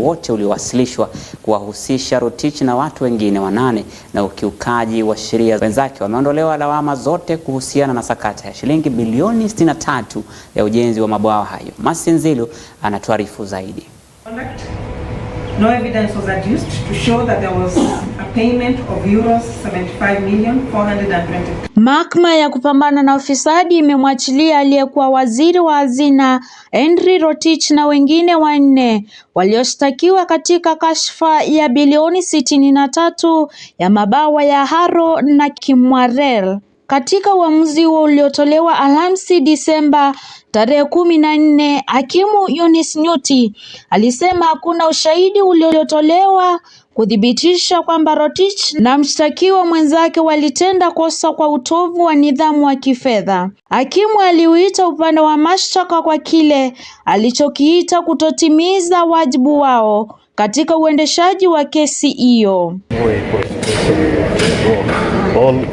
wote uliowasilishwa kuwahusisha Rotich na watu wengine 8 na ukiukaji wa sheria. Wenzake wameondolewa lawama zote kuhusiana na sakata ya shilingi bilioni 63 ya ujenzi wa mabwawa hayo. Masinzilo anatuarifu zaidi. No evidence was adduced to show that there was a payment of euros 75,420,000. Mahakama ya kupambana na ufisadi imemwachilia aliyekuwa waziri wa hazina Rotich na wengine 4 walioshtakiwa katika kashfa ya bilioni 63 ya mabawa ya Huru na Kimwarel. Katika uamuzi huo uliotolewa Alhamisi Disemba tarehe 14, hakimu Yunis Nyuti alisema hakuna ushahidi uliotolewa kudhibitisha kwamba Rotich na mshtakiwa mwenzake walitenda kosa kwa utovu wa nidhamu wa kifedha. Hakimu aliuita upande wa mashtaka kwa kile alichokiita kutotimiza wajibu wao katika uendeshaji wa kesi hiyo.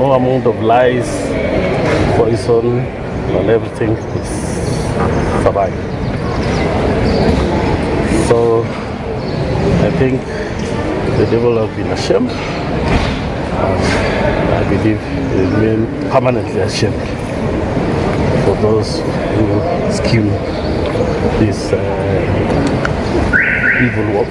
All amount of lies, poison, and everything is survived. So I think the devil has been ashamed, and I believe they remain permanently ashamed for those who scheme this evil work.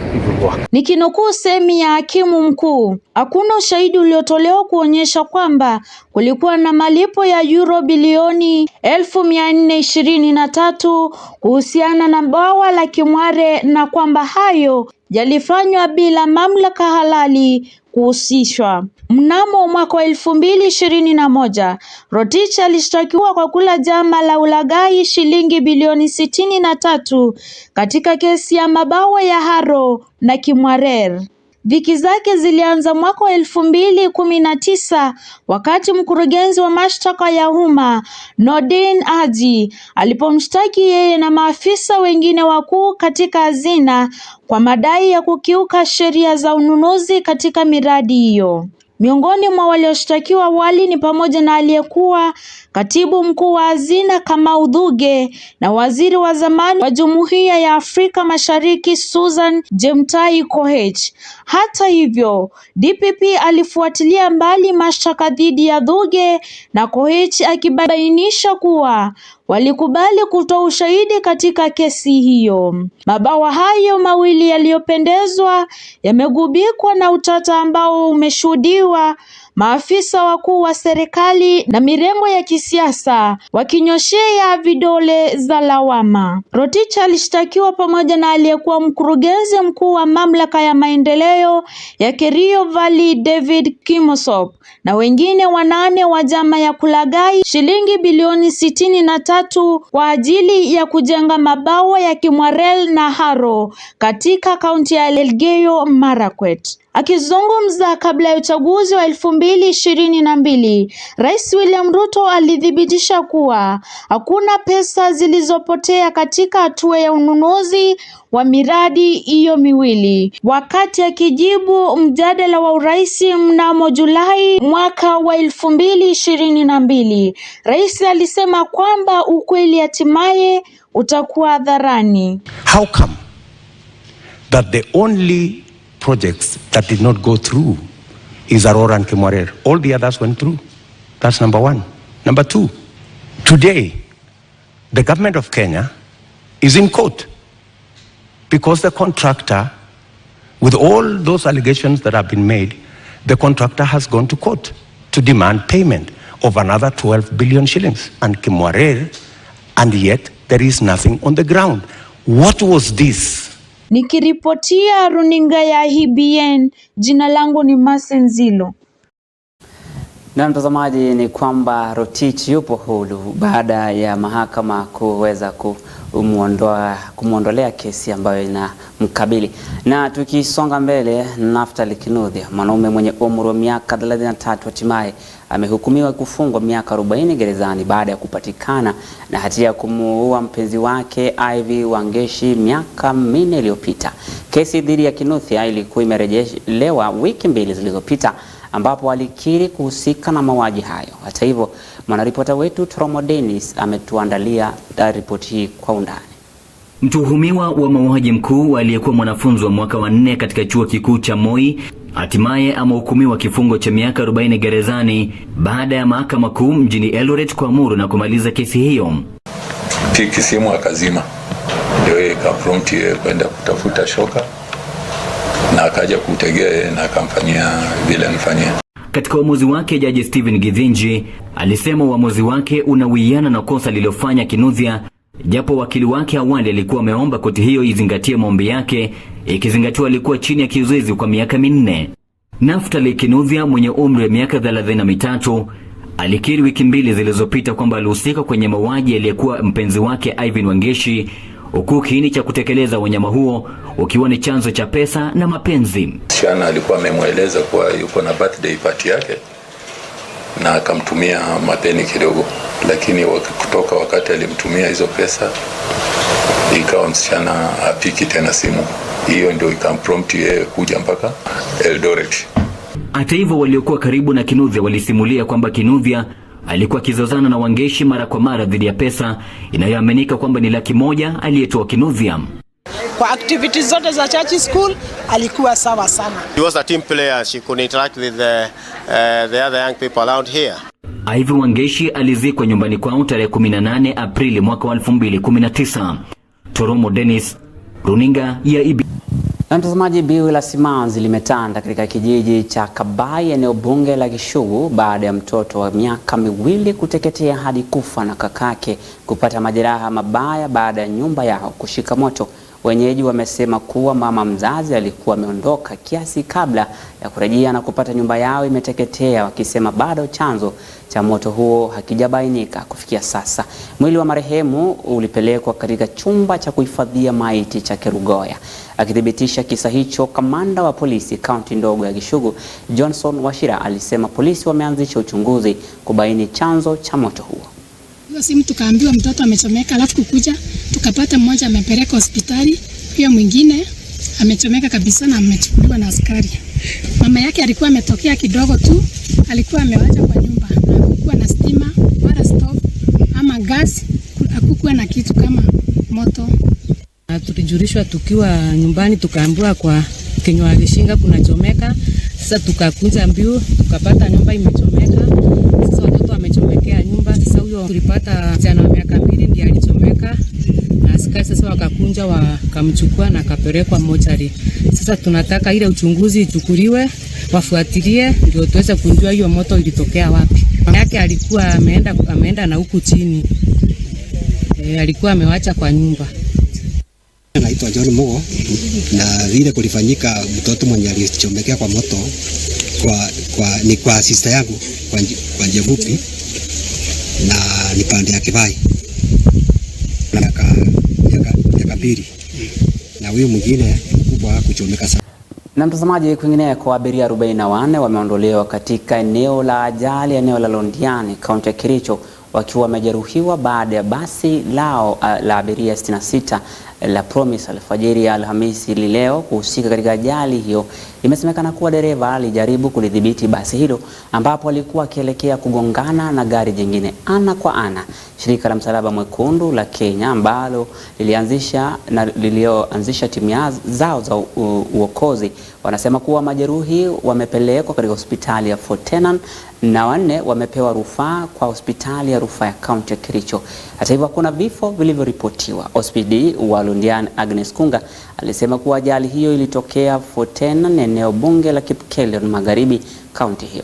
Nikinukuu semi ya hakimu mkuu, hakuna ushahidi uliotolewa kuonyesha kwamba kulikuwa na malipo ya euro bilioni 1423 kuhusiana na bwawa la Kimware na kwamba hayo yalifanywa bila mamlaka halali kuhusishwa. Mnamo mwaka wa 2021, Rotich alishtakiwa kwa kula jama la ulaghai shilingi bilioni 63 katika kesi ya mabawa ya Huru na Kimwarer. Wiki zake zilianza mwaka wa 2019 wakati mkurugenzi wa mashtaka ya umma Nordin Haji alipomshtaki yeye na maafisa wengine wakuu katika hazina kwa madai ya kukiuka sheria za ununuzi katika miradi hiyo. Miongoni mwa walioshtakiwa awali ni pamoja na aliyekuwa katibu mkuu wa hazina Kamau Thuge na waziri wa zamani wa Jumuiya ya Afrika Mashariki Susan Jemtai Koech. Hata hivyo, DPP alifuatilia mbali mashtaka dhidi ya Thuge na Koech akibainisha kuwa walikubali kutoa ushahidi katika kesi hiyo. Mabawa hayo mawili yaliyopendezwa yamegubikwa na utata ambao umeshuhudiwa maafisa wakuu wa serikali na mirengo ya kisiasa wakinyoshea vidole za lawama. Rotich alishtakiwa pamoja na aliyekuwa mkurugenzi mkuu wa mamlaka ya maendeleo ya Kerio Valley David Kimosop na wengine 8 wa jama ya kulaghai shilingi bilioni 63 kwa ajili ya kujenga mabawa ya Kimwarel na Huru katika kaunti ya Elgeyo Marakwet. Akizungumza kabla ya uchaguzi wa 2022, Rais William Ruto alithibitisha kuwa hakuna pesa zilizopotea katika hatua ya ununuzi wa miradi hiyo miwili. Wakati akijibu mjadala wa urais mnamo Julai mwaka wa 2022, Rais alisema kwamba ukweli hatimaye utakuwa hadharani. How come that the only projects that did not go through is Aurora and Kimwarer? All the others went through. That's number one. Number two, today, the government of Kenya is in court because the contractor, with all those allegations that have been made, the contractor has gone to court to demand payment of another 12 billion shillings and Kimwarer, and yet there is nothing on the ground. What was this? Nikiripotia runinga ya EBN, jina langu ni Masinzilo. Na mtazamaji, ni kwamba Rotich yupo huru baada ya mahakama kuweza kumuondolea kesi ambayo inamkabili. Na tukisonga mbele, Naftali Kinuthia, mwanaume mwenye umri wa miaka 33, hatimaye amehukumiwa kufungwa miaka 40 gerezani baada ya kupatikana na hatia ya kumuua mpenzi wake Ivy Wangeshi miaka 4 iliyopita. Kesi dhidi ya Kinuthia ilikuwa imerejelewa wiki 2 zilizopita ambapo alikiri kuhusika na mauaji hayo. Hata hivyo, mwanaripota wetu Tromo Dennis ametuandalia ripoti hii kwa undani. Mtuhumiwa wa mauaji mkuu aliyekuwa mwanafunzi wa mwaka wa 4 katika chuo kikuu cha Moi hatimaye amehukumiwa kifungo cha miaka 40 gerezani baada ya mahakama kuu mjini Eldoret kuamuru na kumaliza kesi hiyo. Tiki simu akazima, ndio ikaprompt kwenda kutafuta shoka na akaja kutegea na akamfanyia vile amfanyia. Katika uamuzi wake, Jaji Stephen Githinji alisema uamuzi wake unawiana na kosa lililofanya Kinuthia, japo wakili wake awali alikuwa ameomba koti hiyo izingatie maombi yake, ikizingatiwa alikuwa chini ya kizuizi kwa miaka 4. Naftali Kinuthia mwenye umri wa miaka 33 alikiri wiki 2 zilizopita kwamba alihusika kwenye mauaji aliyekuwa mpenzi wake Ivan Wangeshi, huku kiini cha kutekeleza wanyama huo ukiwa ni chanzo cha pesa na mapenzi. Shana alikuwa amemweleza kuwa yuko na birthday party yake na akamtumia mapeni kidogo, lakini kutoka wakati alimtumia hizo pesa ikawa msichana apiki tena simu. Hiyo ndio ikamprompt yeye kuja mpaka Eldoret. Hata hivyo, waliokuwa karibu na Kinuthia walisimulia kwamba Kinuthia alikuwa kizozana na Wangeshi mara kwa mara dhidi ya pesa inayoaminika kwamba ni $100,000 aliyetoa Kinuthia. Kwa activities zote za church school alikuwa sawa sana. He was a team player. She could interact with the other young people around here. Ivan Wangeshi alizikwa nyumbani kwao tarehe 18 Aprili mwaka 2019. Toromo Dennis, runinga ya EBN. Na mtazamaji, biwi la simanzi limetanda katika kijiji cha Kabai, eneo bunge la Gishugu, baada ya mtoto wa miaka 2 kuteketea hadi kufa na kakake kupata majeraha mabaya baada ya nyumba yao kushika moto. Wenyeji wamesema kuwa mama mzazi alikuwa ameondoka kiasi kabla ya kurejea na kupata nyumba yao imeteketea, wakisema bado chanzo cha moto huo hakijabainika kufikia sasa. Mwili wa marehemu ulipelekwa katika chumba cha kuhifadhia maiti cha Kerugoya. Akithibitisha kisa hicho, kamanda wa polisi kaunti ndogo ya Gishugu, Johnson Washira, alisema polisi wameanzisha uchunguzi kubaini chanzo cha moto huo. Hiyo simu tukaambiwa mtoto amechomeka, alafu kukuja tukapata mmoja amepeleka hospitali, hiyo mwingine amechomeka kabisa na amechukuliwa na askari. Mama yake alikuwa ametokea kidogo tu, alikuwa amewacha kwa nyumba na hakukuwa na stima wala stove ama gas, hakukuwa na kitu kama moto. Tulijulishwa tukiwa nyumbani, tukaambiwa kwa kinywa gishinga kuna chomeka. Sasa tukakunja mbiu tukapata nyumba imechomeka. Sasa watoto wamechomekea nyumba. Sasa huyo tulipata jana wa miaka 2 ndiye alichomeka. Na askari sasa wakakunja wakamchukua na akapelekwa mochari. Sasa tunataka ile uchunguzi ichukuliwe, wafuatilie ndio tuweze kujua hiyo moto ilitokea wapi. Mama yake alikuwa ameenda na huku chini. Alikuwa amewacha kwa nyumba. Naitwa John Mogo, na vile kulifanyika mtoto mwenye alichomekea kwa moto ni kwa sister yangu kwa Jevupi na ni pande ya Kibai na miaka 2 na huyo mwingine mkubwa kuchomeka sana. Na mtazamaji, kwingineko, abiria 44 wameondolewa katika eneo la ajali, eneo la Londiani, kaunti ya Kericho, wakiwa wamejeruhiwa baada ya basi lao la abiria 66 la Promise alfajiri ya Alhamisi leo kuhusika katika ajali hiyo. Imesemekana kuwa dereva alijaribu kulidhibiti basi hilo ambapo alikuwa akielekea kugongana na gari jingine ana kwa ana. Shirika la Msalaba Mwekundu la Kenya ambalo lilioanzisha timu zao za uokozi wanasema kuwa majeruhi wamepelekwa katika hospitali ya Fort Tenan na 4 wamepewa rufaa kwa hospitali ya rufaa ya kaunti ya Kericho. Hata hivyo hakuna vifo vilivyoripotiwa. OSPD wa Londiani Agnes Kunga alisema kuwa ajali hiyo ilitokea Fort Tenan, eneo bunge la Kipkelion Magharibi, kaunti hiyo.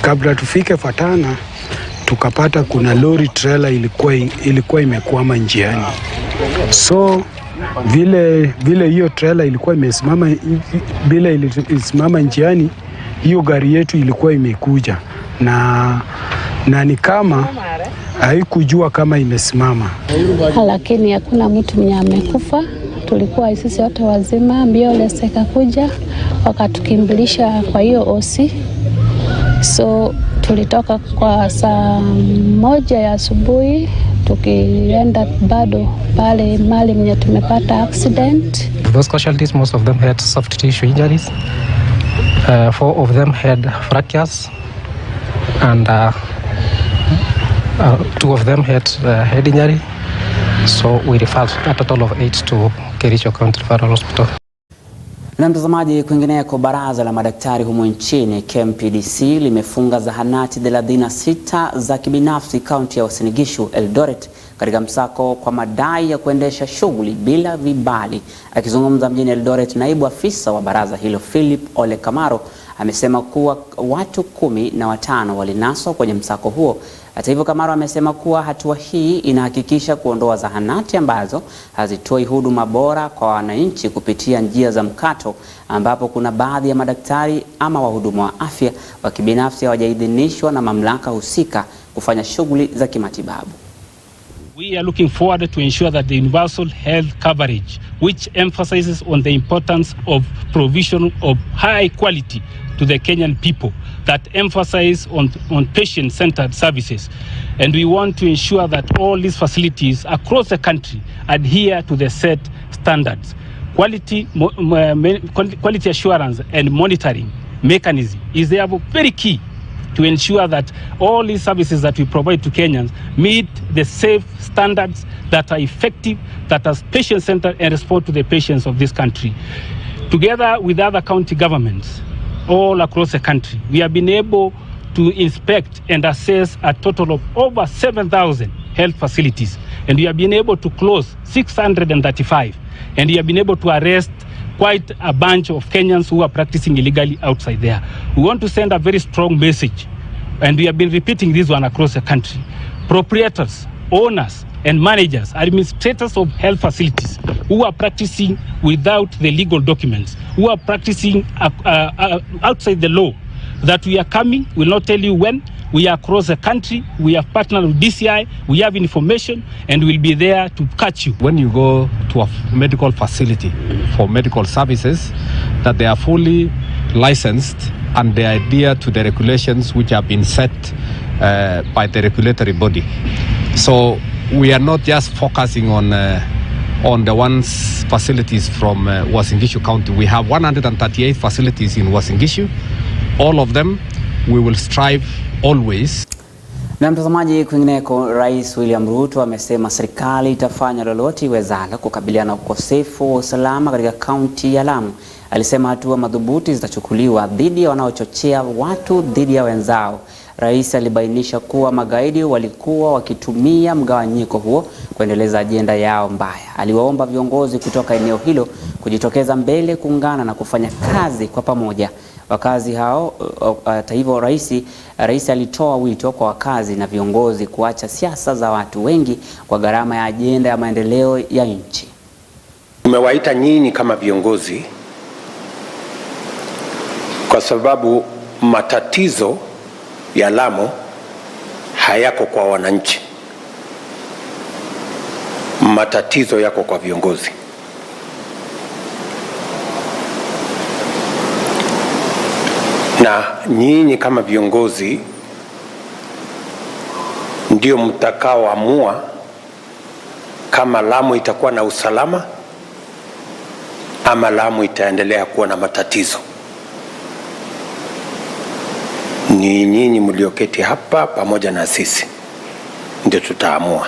Kabla tufike Fatana tukapata kuna lori trailer ilikuwa imekwama njiani. So vile hiyo trailer ilikuwa imesimama, bila ilisimama njiani, hiyo gari yetu ilikuwa imekuja na ni kama haikujua kama imesimama. Lakini hakuna mtu mwenye amekufa. Tulikuwa sisi wote wazima. Ambulance ikakuja wakatukimbilisha kwa hiyo OC. So tulitoka kwa saa 1 ya asubuhi tukienda bado pale mali mwenye tumepata accident. Those casualties, most of them had soft tissue injuries 4 of them had fractures, and 2 of them had head injury. So we referred a total of 8 to Kericho County Referral Hospital. Na mtazamaji, kwingineko, baraza la madaktari humu nchini KMPDC limefunga zahanati 36 za kibinafsi kaunti ya Uasin Gishu, Eldoret katika msako kwa madai ya kuendesha shughuli bila vibali. Akizungumza mjini Eldoret, naibu afisa wa baraza hilo Philip Ole Kamaro amesema kuwa watu 15 walinaswa kwenye msako huo. Hata hivyo, Kamaro amesema kuwa hatua hii inahakikisha kuondoa zahanati ambazo hazitoi huduma bora kwa wananchi kupitia njia za mkato, ambapo kuna baadhi ya madaktari ama wahudumu wa afya wa kibinafsi hawajaidhinishwa na mamlaka husika kufanya shughuli za kimatibabu. We are looking forward to ensure that the universal health coverage, which emphasizes on the importance of provision of high quality to the Kenyan people, that emphasize on patient-centered services. And we want to ensure that all these facilities across the country adhere to the set standards. Quality assurance and monitoring mechanism is therefore very key to ensure that all these services that we provide to Kenyans meet the safe standards that are effective, that are patient-centered and respond to the patients of this country. Together with other county governments all across the country, we have been able to inspect and assess a total of over 7,000 health facilities, and we have been able to close 635, and we have been able to arrest quite a bunch of Kenyans who are practicing illegally outside there. We want to send a very strong message, and we have been repeating this one across the country. Proprietors, owners, and managers, administrators of health facilities who are practicing without the legal documents, who are practicing outside the law, that we are coming, we'll not tell you when. We are across the country, we have partnered with DCI, we have information, and we'll be there to catch you. When you go to a medical facility for medical services, that they are fully licensed and they adhere to the regulations which have been set by the regulatory body. So we are not just focusing on the ones facilities from Uasin Gishu County. We have 138 facilities in Uasin Gishu. All of them, we will strive always. Na mtazamaji, kwingineko, Rais William Ruto amesema serikali itafanya lolote iwezalo kukabiliana na ukosefu wa usalama katika kaunti ya Lamu. Alisema hatua madhubuti zitachukuliwa dhidi ya wanaochochea watu dhidi ya wenzao. Rais alibainisha kuwa magaidi walikuwa wakitumia mgawanyiko huo kuendeleza ajenda yao mbaya. Aliwaomba viongozi kutoka eneo hilo kujitokeza mbele, kuungana na kufanya kazi kwa pamoja. Wakazi hao, hata hivyo, rais alitoa wito kwa wakazi na viongozi kuacha siasa za watu wengi kwa gharama ya ajenda ya maendeleo ya nchi. Tumewaita nyinyi kama viongozi kwa sababu matatizo ya Lamu hayako kwa wananchi. Matatizo yako kwa viongozi. Na nyinyi kama viongozi ndio mtakaoamua kama Lamu itakuwa na usalama ama Lamu itaendelea kuwa na matatizo. Ni nyinyi mlioketi hapa pamoja na sisi ndio tutaamua.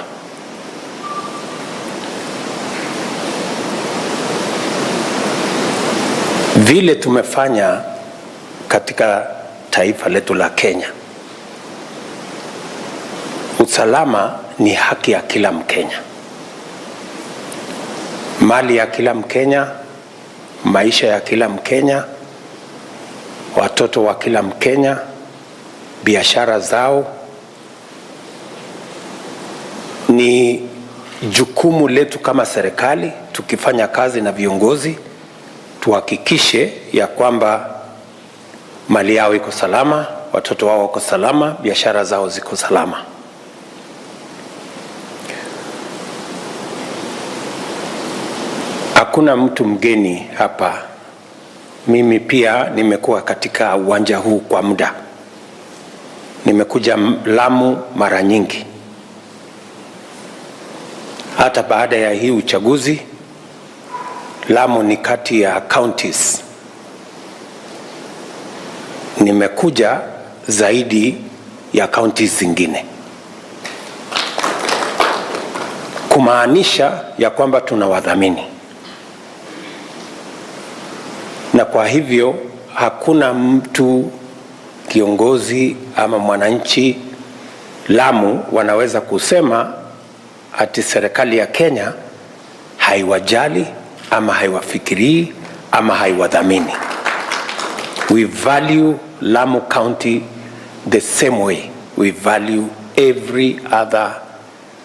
Vile tumefanya katika taifa letu la Kenya, usalama ni haki ya kila Mkenya. Mali ya kila Mkenya, maisha ya kila Mkenya, watoto wa kila Mkenya, biashara zao. Ni jukumu letu kama serikali, tukifanya kazi na viongozi, tuhakikishe ya kwamba mali yao iko salama, watoto wao wako salama, biashara zao ziko salama. Hakuna mtu mgeni hapa. Mimi pia nimekuwa katika uwanja huu kwa muda. Nimekuja Lamu mara nyingi. Hata baada ya hii uchaguzi, Lamu ni kati ya counties nimekuja zaidi ya kaunti zingine, kumaanisha ya kwamba tunawadhamini, na kwa hivyo hakuna mtu, kiongozi ama mwananchi Lamu wanaweza kusema ati serikali ya Kenya haiwajali ama haiwafikirii ama haiwadhamini. We value Lamu County the same way we value every other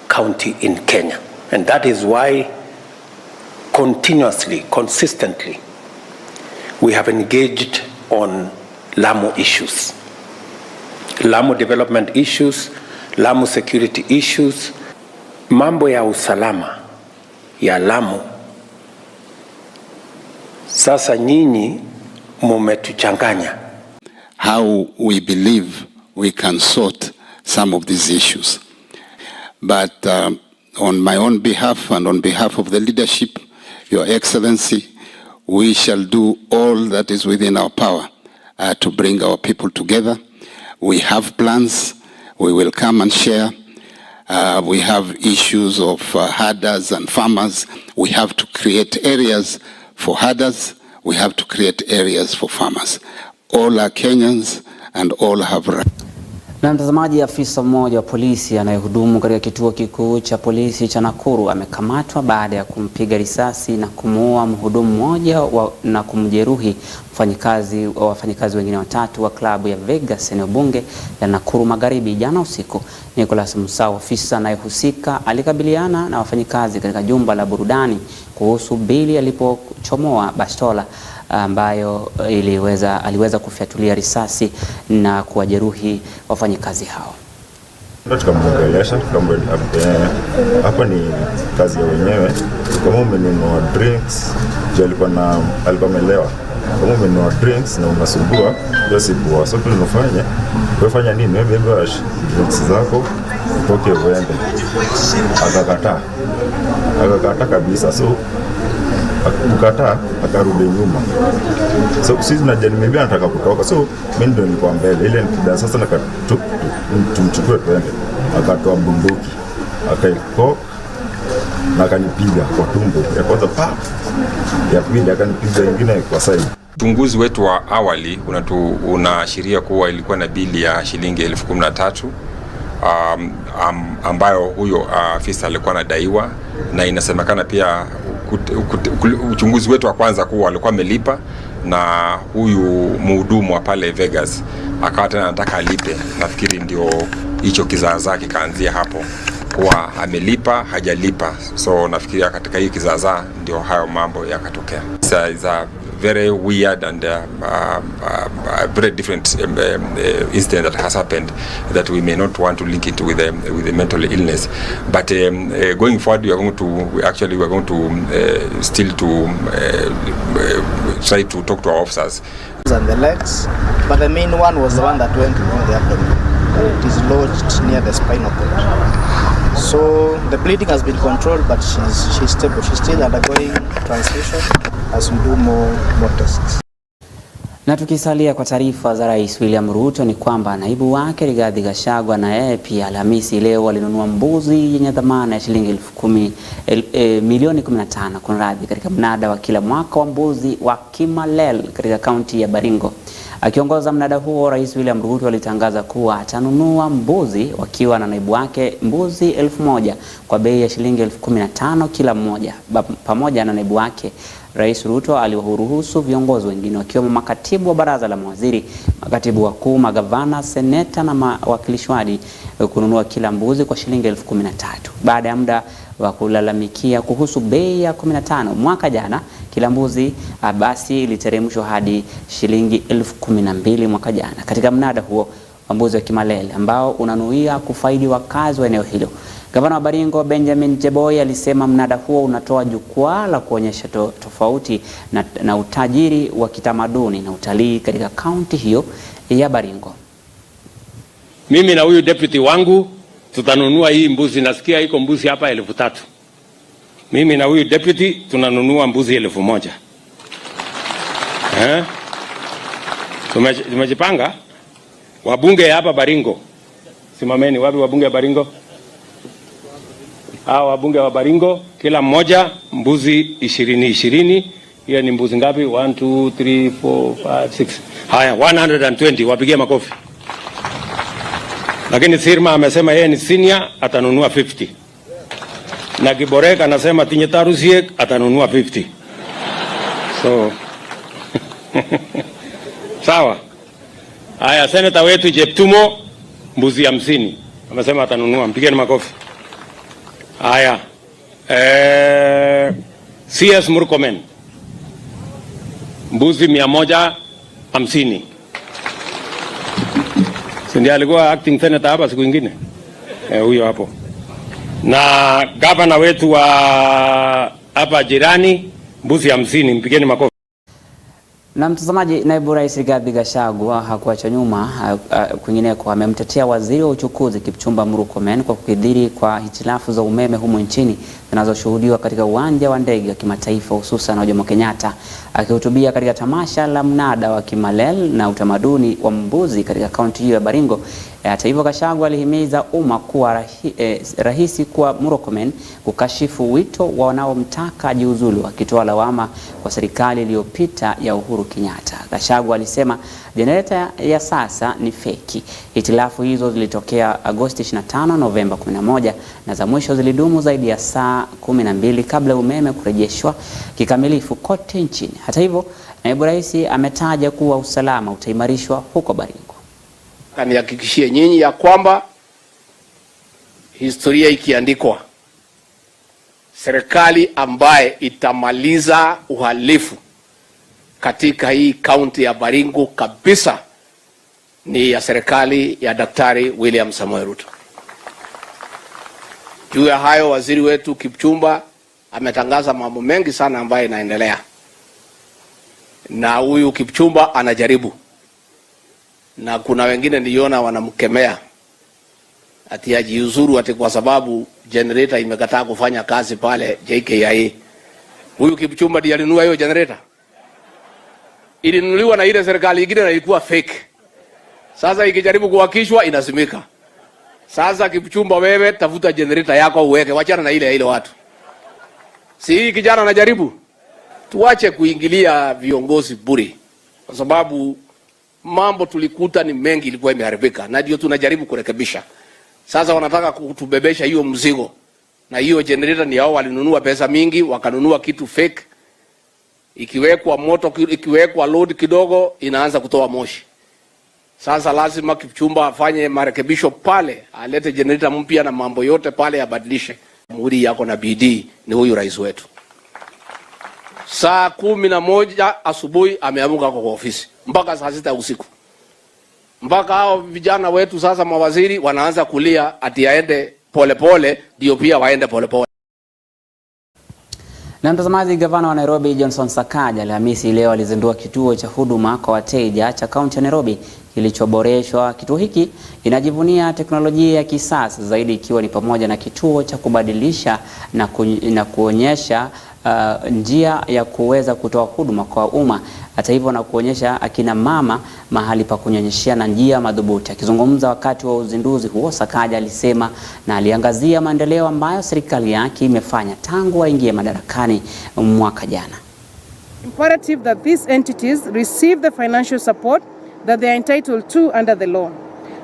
county in Kenya, and that is why continuously, consistently, we have engaged on Lamu issues, Lamu development issues, Lamu security issues. Mambo ya usalama ya Lamu, sasa nyinyi mumetuchanganya. How we believe we can sort some of these issues. But on my own behalf and on behalf of the leadership, Your Excellency, we shall do all that is within our power to bring our people together. We have plans. We will come and share. We have issues of herders and farmers. We have to create areas for herders. We have to create areas for farmers. All are Kenyans and all have rights. Na mtazamaji, afisa mmoja wa polisi anayehudumu katika kituo kikuu cha polisi cha Nakuru amekamatwa baada ya kumpiga risasi na kumuua mhudumu mmoja na kumjeruhi wafanyikazi wengine watatu wa klabu ya Vegas eneo bunge la Nakuru Magharibi jana usiku. Nicholas Musau, afisa anayehusika, alikabiliana na wafanyikazi katika jumba la burudani kuhusu bili alipochomoa bastola ambayo aliweza kufyatulia risasi na kuwajeruhi wafanyikazi hao. Tukamwongelesha hapa ni kazi ya wenyewe, kama umenunua drinks, alikuwa amelewa, kama umenunua drinks na unasumbua hiyo si poa. So tunafanya kufanya nini? Beba drinks zako utoke uende. Akakataa kabisa. So kukataa akarudi nyuma. So sisi tunajaribu anataka kutoka. So mimi ndio nilikuwa mbele. Ile nikida sasa na tumchukue twende. Akatoa bunduki. Akaiko na akanipiga kwa tumbo. Ya kwanza pa. Ya pili akanipiga nyingine kwa side. Uchunguzi wetu wa awali unaashiria kuwa ilikuwa na bili ya shilingi 13,000 ambayo huyo afisa alikuwa anadaiwa, na inasemekana pia uchunguzi wetu wa kwanza kuwa alikuwa amelipa, na huyu mhudumu wa pale Vegas akawa tena anataka alipe. Nafikiri ndio hicho kizaazaa kikaanzia hapo, kuwa amelipa hajalipa. So nafikiria katika hii kizaazaa ndio hayo mambo yakatokea. It's a very weird and very different incident that has happened that we may not want to link it with the mental illness. But going forward, we are going to still to try to talk to our officers. And the legs, but the main one was the one that went on the abdomen. It is lodged near the spinal cord. So the bleeding has been controlled, but she's stable. She's still undergoing transfusion as we do more tests. Na tukisalia kwa taarifa za Rais William Ruto ni kwamba naibu wake Rigathi Gachagua na yeye pia Alhamisi leo walinunua mbuzi yenye dhamana ya shilingi milioni 15 kunradhi katika mnada wa kila mwaka wa mbuzi wa Kimalel katika kaunti ya Baringo. Akiongoza mnada huo, Rais William Ruto alitangaza kuwa atanunua mbuzi wakiwa na naibu wake mbuzi 1,000 kwa bei ya shilingi 15,000 kila mmoja. Pamoja na naibu wake, Rais Ruto aliwaruhusu viongozi wengine wakiwemo makatibu wa baraza la mawaziri, makatibu wakuu, magavana, seneta na mawakilishwaji kununua kila mbuzi kwa shilingi 13,000. Baada ya muda wa kulalamikia kuhusu bei ya 15 mwaka jana, kila mbuzi basi iliteremshwa hadi shilingi 12,000 mwaka jana. Katika mnada huo wa mbuzi wa Kimalele ambao unanuia kufaidi wakazi wa eneo hilo, Gavana wa Baringo Benjamin Jeboy alisema mnada huo unatoa jukwaa la kuonyesha tofauti na utajiri wa kitamaduni na utalii katika kaunti hiyo ya Baringo. Mimi na huyu deputy wangu tutanunua hii mbuzi, nasikia iko mbuzi hapa 3,000. Mimi na huyu deputy tunanunua mbuzi 1,000. Tumejipanga. Wabunge hapa Baringo, simameni. Wapi wabunge wa Baringo? Hawa wabunge wa Baringo, kila mmoja mbuzi 20. Hiyo ni mbuzi ngapi? 1 2 3 4 5 6. Haya, 120. Wapigie makofi. Lakini Sirma amesema yeye ni senior, atanunua 50. Na Kiboreka anasema Tinye Tarusiek atanunua 50. So sawa. Haya, seneta wetu Jeptumo mbuzi 50 amesema atanunua. Mpigeni makofi. Haya. CS Murkomen mbuzi 150. Sindia alikuwa acting senator hapa siku nyingine. Huyo hapo. Na gavana wetu wa hapa jirani mbuzi 50. Mpigeni makofi. Na mtazamaji, naibu rais Rigathi Gachagua hakuacha nyuma. Kwingineko amemtetea waziri wa uchukuzi Kipchumba Murkomen kwa kukidhiri kwa hitilafu za umeme humu nchini zinazoshuhudiwa katika uwanja wa ndege wa kimataifa hususan wa Jomo Kenyatta. Akihutubia katika tamasha la mnada wa Kimalel na utamaduni wa mbuzi katika kaunti hiyo ya Baringo. Hata hivyo, Gachagua alihimiza umma kuwa rahisi kwa Murkomen kukashifu wito wa wanaomtaka jiuzulu, akitoa lawama kwa serikali iliyopita ya Uhuru Kenyatta. Gachagua alisema jenereta ya sasa ni feki. Hitilafu hizo zilitokea Agosti 25, Novemba 11 na za mwisho zilidumu zaidi ya saa 12 kabla umeme kurejeshwa kikamilifu kote nchini. Hata hivyo, naibu rais ametaja kuwa usalama utaimarishwa huko Baringo. Kanihakikishie nyinyi ya kwamba historia ikiandikwa, serikali ambaye itamaliza uhalifu katika hii kaunti ya Baringo kabisa ni ya serikali ya Daktari William Samoei Ruto. Juu ya hayo, waziri wetu Kipchumba ametangaza mambo mengi sana ambayo inaendelea, na huyu Kipchumba anajaribu, na kuna wengine niliona wanamkemea ati ajiuzuru ati kwa sababu generator imekataa kufanya kazi pale JKIA. Huyu Kipchumba ndiye alinunua hiyo generator. Ilinunuliwa na ile serikali nyingine na ilikuwa fake. Sasa ikijaribu kuhakishwa inasimika. Sasa Kipchumba, wewe tafuta generator yako uweke, wachana na ile watu. Si kijana anajaribu. Tuache kuingilia viongozi bure, kwa sababu mambo tulikuta ni mengi ilikuwa imeharibika, na ndio tunajaribu kurekebisha. Sasa wanataka kutubebesha hiyo mzigo, na hiyo generator ni hao walinunua pesa mingi, wakanunua kitu fake. Ikiwekwa moto, ikiwekwa load kidogo inaanza kutoa moshi. Sasa lazima Kipchumba afanye marekebisho pale, alete generator mpya na mambo yote pale yabadilishe. Muri yako na bidii ni huyu rais wetu. Saa 11 asubuhi ameamuka kwa ofisi mpaka saa 6 usiku. Mpaka hao vijana wetu sasa mawaziri wanaanza kulia ati aende polepole, ndio pia waende polepole. Na mtazamaji, gavana wa Nairobi Johnson Sakaja Alhamisi leo alizindua kituo cha huduma kwa wateja cha kaunti ya Nairobi kilichoboreshwa. Kituo hiki inajivunia teknolojia ya kisasa zaidi, ikiwa ni pamoja na kituo cha kubadilisha na kuonyesha njia ya kuweza kutoa huduma kwa umma. Hata hivyo, na kuonyesha akina mama mahali pa kunyonyeshea na njia madhubuti. Akizungumza wakati wa uzinduzi huo, Sakaja alisema na aliangazia maendeleo ambayo serikali yake imefanya tangu aingie madarakani mwaka jana. Imperative that these entities receive the financial support that they are entitled to under the law.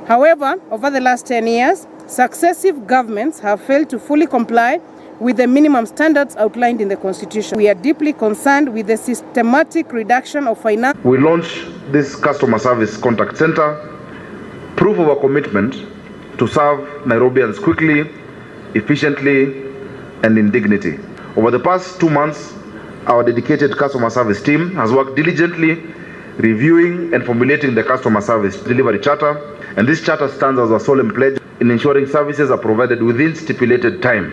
However, over the last 10 years, successive governments have failed to fully comply with the minimum standards outlined in the Constitution. We are deeply concerned with the systematic reduction of finance. We launched this customer service contact center, proof of our commitment to serve Nairobians quickly, efficiently, and in dignity. Over the past 2 months, our dedicated customer service team has worked diligently reviewing and formulating the customer service delivery charter, and this charter stands as a solemn pledge in ensuring services are provided within stipulated time,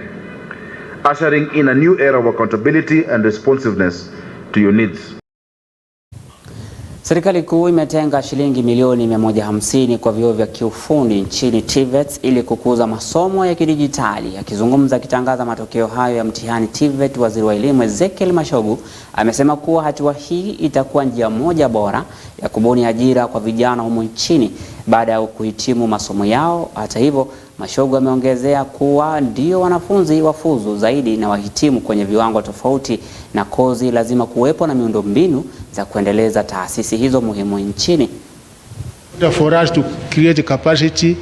ushering in a new era of accountability and responsiveness to your needs. Serikali kuu imetenga shilingi milioni 150 kwa vyuo vya kiufundi nchini TVET ili kukuza masomo ya kidijitali. Akizungumza akitangaza matokeo hayo ya mtihani TVET, Waziri wa Elimu Ezekiel Mashogu amesema kuwa hatua hii itakuwa njia moja bora ya kubuni ajira kwa vijana humu nchini baada ya kuhitimu masomo yao. Hata hivyo, Mashogu ameongezea kuwa ndio wanafunzi wafuzu zaidi na wahitimu kwenye viwango tofauti na kozi lazima kuwepo na miundombinu za kuendeleza taasisi hizo muhimu nchini. For us to create capacity,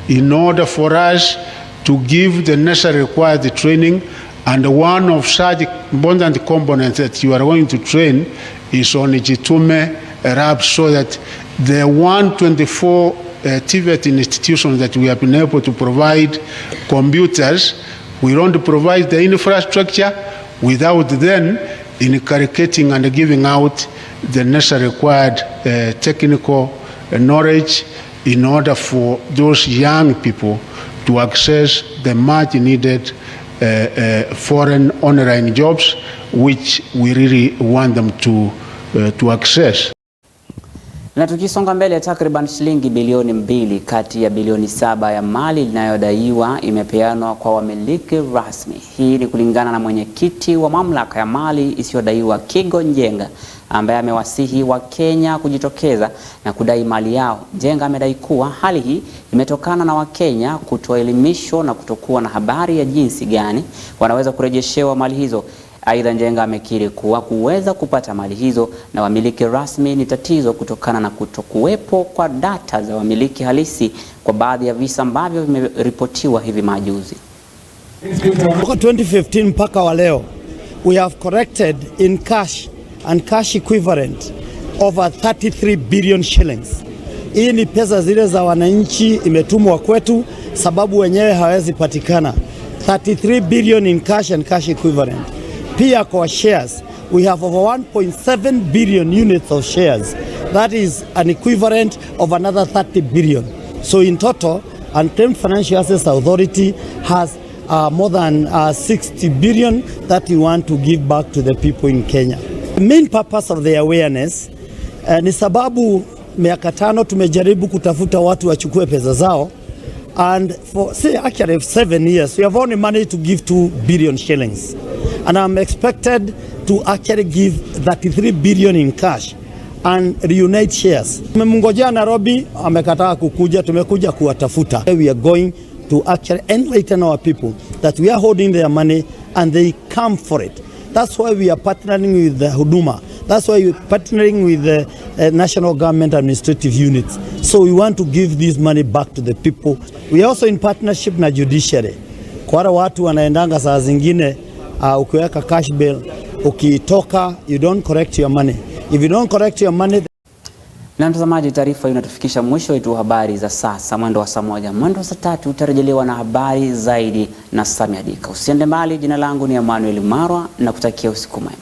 in order for us to give the necessary required training, and one of such important components that you are going to train is on Jitume RAB, so that the 124 TVET institutions that we have been able to provide computers, we don't provide the infrastructure without then inculcating and giving out the necessary required technical knowledge in order for those young people to access the much needed foreign online jobs, which we really want them to access. Na tukisonga mbele, takriban shilingi bilioni 2 kati ya bilioni 7 ya mali inayodaiwa imepeanwa kwa wamiliki rasmi. Hii ni kulingana na mwenyekiti wa mamlaka ya mali isiyodaiwa Kigo Njenga, ambaye amewasihi wa Kenya kujitokeza na kudai mali yao. Njenga amedai kuwa hali hii imetokana na Wakenya kutoelimishwa na kutokuwa na habari ya jinsi gani wanaweza kurejeshewa mali hizo. Aidha, Njenga amekiri kuwa kuweza kupata mali hizo na wamiliki rasmi ni tatizo kutokana na kutokuwepo kwa data za wamiliki halisi kwa baadhi ya visa ambavyo vimeripotiwa hivi majuzi. Kutoka 2015 mpaka wa leo, we have collected in cash and cash equivalent over 33 billion shillings. Hii ni pesa zile za wananchi imetumwa kwetu sababu wenyewe hawezi patikana. 33 billion in cash and cash equivalent. Pia kwa shares, we have over 1.7 billion units of shares. That is an equivalent of another 30 billion. So in total, Unclaimed Financial Assets Authority has more than 60 billion that we want to give back to the people in Kenya. The main purpose of the awareness ni sababu miaka 5 tumejaribu kutafuta watu wachukue pesa zao, and for actually 7 years we have only managed to give 2 billion shillings, and I'm expected to actually give 33 billion in cash and reunite shares. Tumemngojea Nairobi, amekataa kukuja, tumekuja kuwatafuta. We are going to actually enlighten our people that we are holding their money and they come for it. That's why we are partnering with the Huduma. That's why we're partnering with the national government administrative units. So we want to give this money back to the people. We are also in partnership na judiciary. Kwa watu wanaendanga saa zingine ukiweka cash bill, ukitoka you don't correct your money. If you don't correct your money. Na mtazamaji, taarifa hii inatufikisha mwisho wetu habari za sasa. Mwendo wa saa 1, mwendo wa saa 3 utarejelewa na habari zaidi na Sami Adika. Usiende mbali, jina langu ni Emmanuel Marwa na kutakia usiku mwema.